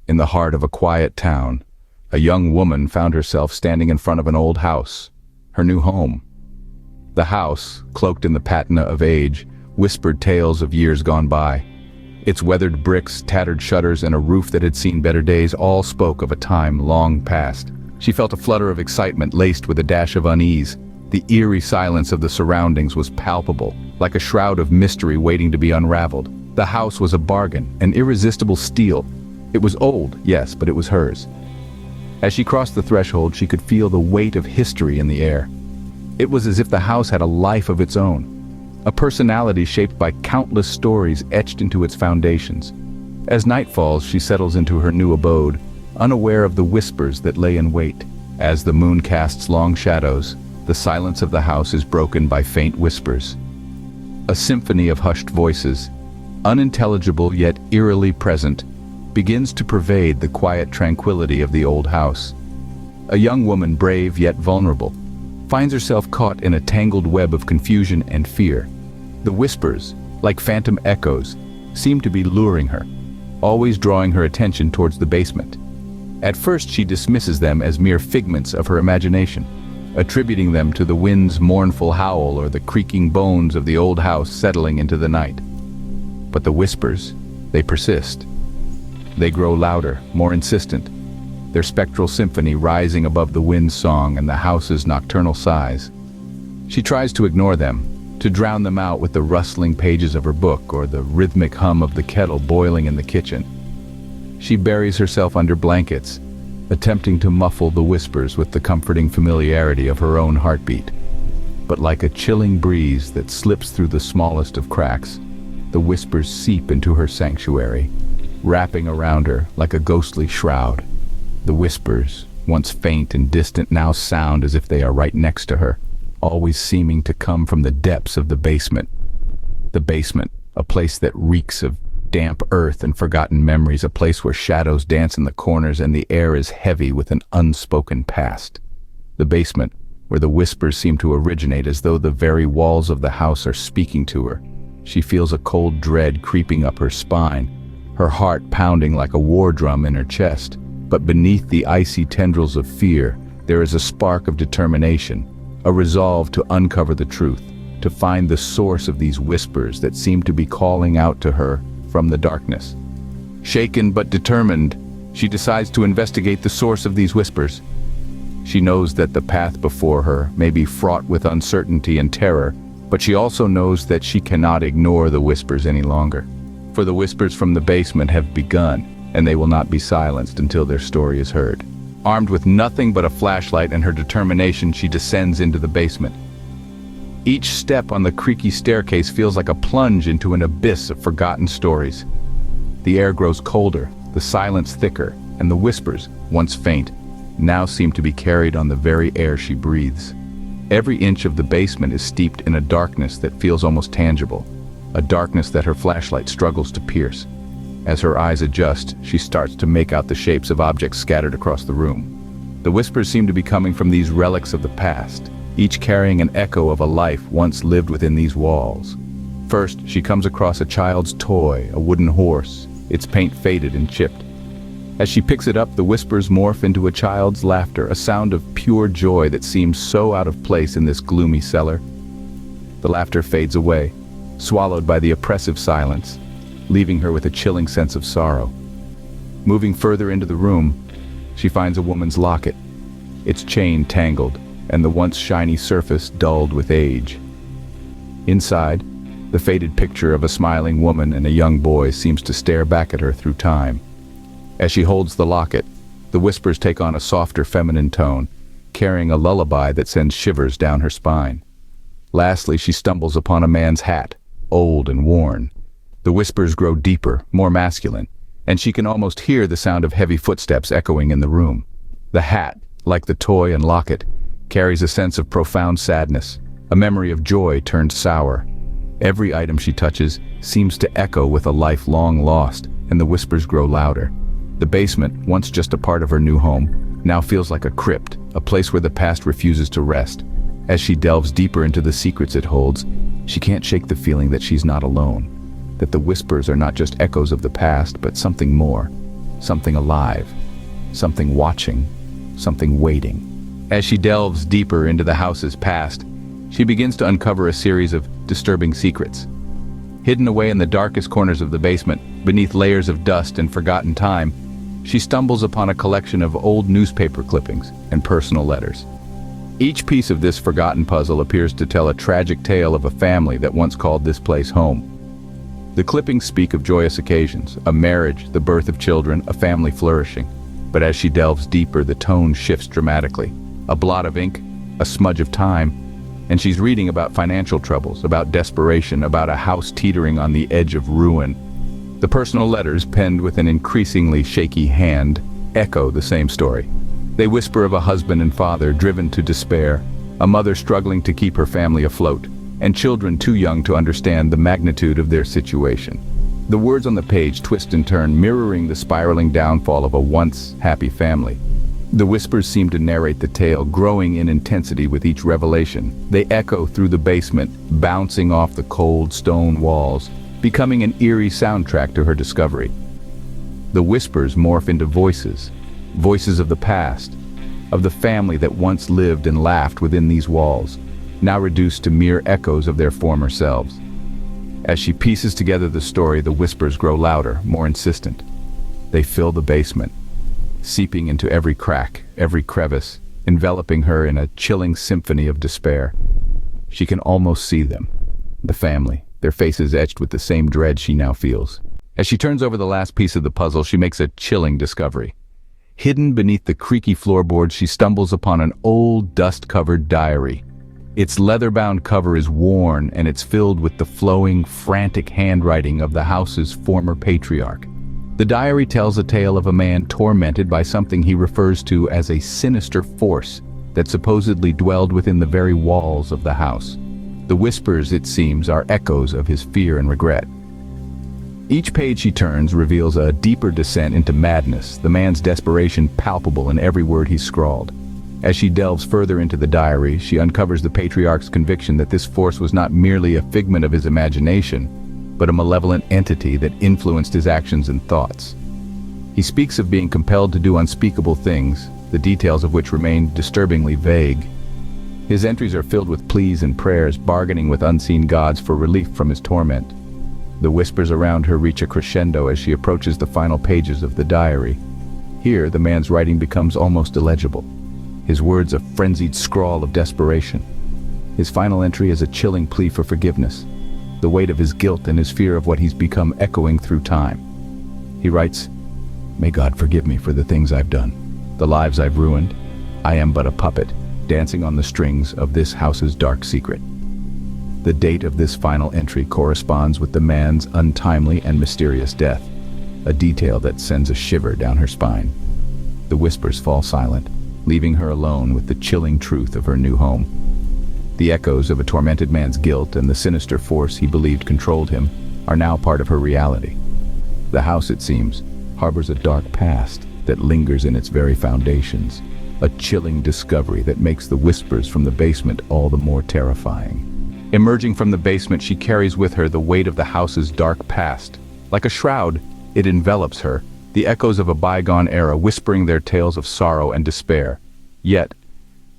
In the heart of a quiet town, a young woman found herself standing in front of an old house, her new home. The house, cloaked in the patina of age, whispered tales of years gone by. Its weathered bricks, tattered shutters, and a roof that had seen better days all spoke of a time long past. She felt a flutter of excitement laced with a dash of unease. The eerie silence of the surroundings was palpable, like a shroud of mystery waiting to be unraveled. The house was a bargain, an irresistible steal. It was old, yes, but it was hers. As she crossed the threshold, she could feel the weight of history in the air. It was as if the house had a life of its own, a personality shaped by countless stories etched into its foundations. As night falls, she settles into her new abode, unaware of the whispers that lay in wait. As the moon casts long shadows, the silence of the house is broken by faint whispers. A symphony of hushed voices, unintelligible yet eerily present, begins to pervade the quiet tranquility of the old house. A young woman, brave yet vulnerable, finds herself caught in a tangled web of confusion and fear. The whispers, like phantom echoes, seem to be luring her, always drawing her attention towards the basement. At first she dismisses them as mere figments of her imagination, attributing them to the wind's mournful howl or the creaking bones of the old house settling into the night. But the whispers, they persist. They grow louder, more insistent, their spectral symphony rising above the wind's song and the house's nocturnal sighs. She tries to ignore them, to drown them out with the rustling pages of her book or the rhythmic hum of the kettle boiling in the kitchen. She buries herself under blankets, attempting to muffle the whispers with the comforting familiarity of her own heartbeat. But like a chilling breeze that slips through the smallest of cracks, the whispers seep into her sanctuary, wrapping around her like a ghostly shroud. The whispers, once faint and distant, now sound as if they are right next to her, always seeming to come from the depths of the basement. The basement, a place that reeks of damp earth and forgotten memories, a place where shadows dance in the corners and the air is heavy with an unspoken past. The basement, where the whispers seem to originate as though the very walls of the house are speaking to her. She feels a cold dread creeping up her spine, her heart pounding like a war drum in her chest. But beneath the icy tendrils of fear, there is a spark of determination, a resolve to uncover the truth, to find the source of these whispers that seem to be calling out to her from the darkness. Shaken but determined, she decides to investigate the source of these whispers. She knows that the path before her may be fraught with uncertainty and terror, but she also knows that she cannot ignore the whispers any longer. For the whispers from the basement have begun, and they will not be silenced until their story is heard. Armed with nothing but a flashlight and her determination, she descends into the basement. Each step on the creaky staircase feels like a plunge into an abyss of forgotten stories. The air grows colder, the silence thicker, and the whispers, once faint, now seem to be carried on the very air she breathes. Every inch of the basement is steeped in a darkness that feels almost tangible, a darkness that her flashlight struggles to pierce. As her eyes adjust, she starts to make out the shapes of objects scattered across the room. The whispers seem to be coming from these relics of the past, each carrying an echo of a life once lived within these walls. First, she comes across a child's toy, a wooden horse, its paint faded and chipped. As she picks it up, the whispers morph into a child's laughter, a sound of pure joy that seems so out of place in this gloomy cellar. The laughter fades away, swallowed by the oppressive silence, leaving her with a chilling sense of sorrow. Moving further into the room, she finds a woman's locket, its chain tangled, and the once shiny surface dulled with age. Inside, the faded picture of a smiling woman and a young boy seems to stare back at her through time. As she holds the locket, the whispers take on a softer feminine tone, carrying a lullaby that sends shivers down her spine. Lastly, she stumbles upon a man's hat, old and worn. The whispers grow deeper, more masculine, and she can almost hear the sound of heavy footsteps echoing in the room. The hat, like the toy and locket, carries a sense of profound sadness, a memory of joy turned sour. Every item she touches seems to echo with a life long lost, and the whispers grow louder. The basement, once just a part of her new home, now feels like a crypt, a place where the past refuses to rest. As she delves deeper into the secrets it holds, she can't shake the feeling that she's not alone, that the whispers are not just echoes of the past, but something more. something alive, something watching, something waiting. As she delves deeper into the house's past, she begins to uncover a series of disturbing secrets. Hidden away in the darkest corners of the basement, beneath layers of dust and forgotten time, she stumbles upon a collection of old newspaper clippings and personal letters. Each piece of this forgotten puzzle appears to tell a tragic tale of a family that once called this place home. The clippings speak of joyous occasions, a marriage, the birth of children, a family flourishing. But as she delves deeper, the tone shifts dramatically. A blot of ink, a smudge of time, and she's reading about financial troubles, about desperation, about a house teetering on the edge of ruin. The personal letters, penned with an increasingly shaky hand, echo the same story. They whisper of a husband and father driven to despair, a mother struggling to keep her family afloat, and children too young to understand the magnitude of their situation. The words on the page twist and turn, mirroring the spiraling downfall of a once happy family. The whispers seem to narrate the tale, growing in intensity with each revelation. They echo through the basement, bouncing off the cold stone walls, becoming an eerie soundtrack to her discovery. The whispers morph into voices, voices of the past, of the family that once lived and laughed within these walls, now reduced to mere echoes of their former selves. As she pieces together the story, the whispers grow louder, more insistent. They fill the basement, seeping into every crack, every crevice, enveloping her in a chilling symphony of despair. She can almost see them, the family, their faces etched with the same dread she now feels. As she turns over the last piece of the puzzle, she makes a chilling discovery. Hidden beneath the creaky floorboards, she stumbles upon an old, dust-covered diary. Its leather-bound cover is worn, and it's filled with the flowing, frantic handwriting of the house's former patriarch. The diary tells a tale of a man tormented by something he refers to as a sinister force that supposedly dwelled within the very walls of the house. The whispers, it seems, are echoes of his fear and regret. Each page she turns reveals a deeper descent into madness, the man's desperation palpable in every word he's scrawled. As she delves further into the diary, she uncovers the patriarch's conviction that this force was not merely a figment of his imagination, but a malevolent entity that influenced his actions and thoughts. He speaks of being compelled to do unspeakable things, the details of which remain disturbingly vague. His entries are filled with pleas and prayers, bargaining with unseen gods for relief from his torment. The whispers around her reach a crescendo as she approaches the final pages of the diary. Here, the man's writing becomes almost illegible, his words a frenzied scrawl of desperation. His final entry is a chilling plea for forgiveness, the weight of his guilt and his fear of what he's become echoing through time. He writes, "May God forgive me for the things I've done, the lives I've ruined. I am but a puppet, dancing on the strings of this house's dark secret." The date of this final entry corresponds with the man's untimely and mysterious death, a detail that sends a shiver down her spine. The whispers fall silent, leaving her alone with the chilling truth of her new home. The echoes of a tormented man's guilt and the sinister force he believed controlled him are now part of her reality. The house, it seems, harbors a dark past that lingers in its very foundations, a chilling discovery that makes the whispers from the basement all the more terrifying. Emerging from the basement, she carries with her the weight of the house's dark past. Like a shroud, it envelops her, the echoes of a bygone era whispering their tales of sorrow and despair. Yet,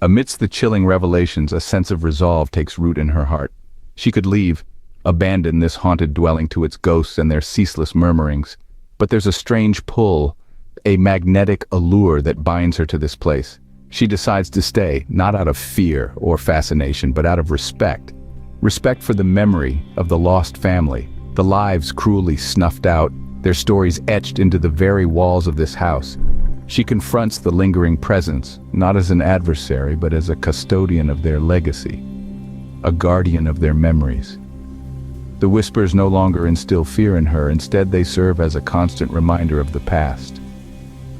amidst the chilling revelations, a sense of resolve takes root in her heart. She could leave, abandon this haunted dwelling to its ghosts and their ceaseless murmurings. But there's a strange pull, a magnetic allure that binds her to this place. She decides to stay, not out of fear or fascination, but out of respect. Respect for the memory of the lost family, the lives cruelly snuffed out, their stories etched into the very walls of this house. She confronts the lingering presence, not as an adversary, but as a custodian of their legacy, a guardian of their memories. The whispers no longer instill fear in her, instead they serve as a constant reminder of the past,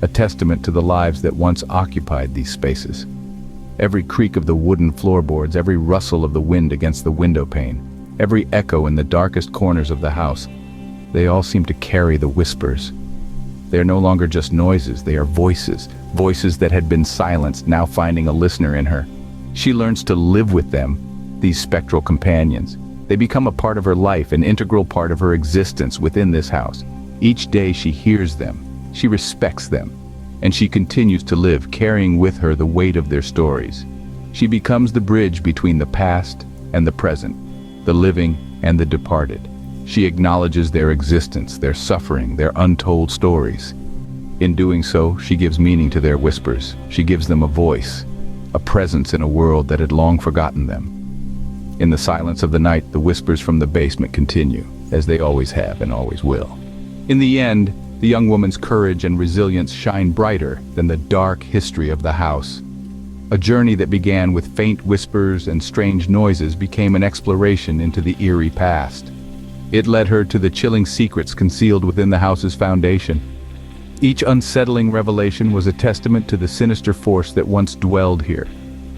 a testament to the lives that once occupied these spaces. Every creak of the wooden floorboards, every rustle of the wind against the window pane, every echo in the darkest corners of the house, they all seem to carry the whispers. They are no longer just noises, they are voices, voices that had been silenced, now finding a listener in her. She learns to live with them, these spectral companions. They become a part of her life, an integral part of her existence within this house. Each day she hears them, She respects them, and she continues to live, carrying with her the weight of their stories. She becomes the bridge between the past and the present, the living and the departed. She acknowledges their existence, their suffering, their untold stories. In doing so, she gives meaning to their whispers. She gives them a voice, a presence in a world that had long forgotten them. In the silence of the night, the whispers from the basement continue, as they always have and always will. In the end, the young woman's courage and resilience shine brighter than the dark history of the house. A journey that began with faint whispers and strange noises became an exploration into the eerie past. It led her to the chilling secrets concealed within the house's foundation. Each unsettling revelation was a testament to the sinister force that once dwelled here,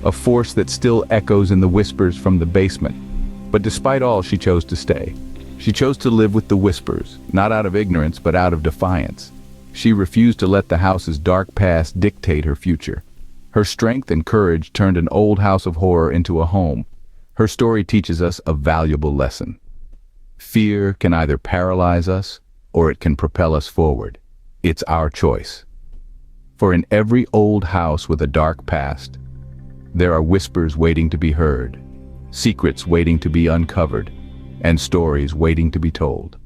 a force that still echoes in the whispers from the basement. But despite all, she chose to stay. She chose to live with the whispers, not out of ignorance but out of defiance. She refused to let the house's dark past dictate her future. Her strength and courage turned an old house of horror into a home. Her story teaches us a valuable lesson. Fear can either paralyze us or it can propel us forward. It's our choice. For in every old house with a dark past, there are whispers waiting to be heard, secrets waiting to be uncovered, and stories waiting to be told.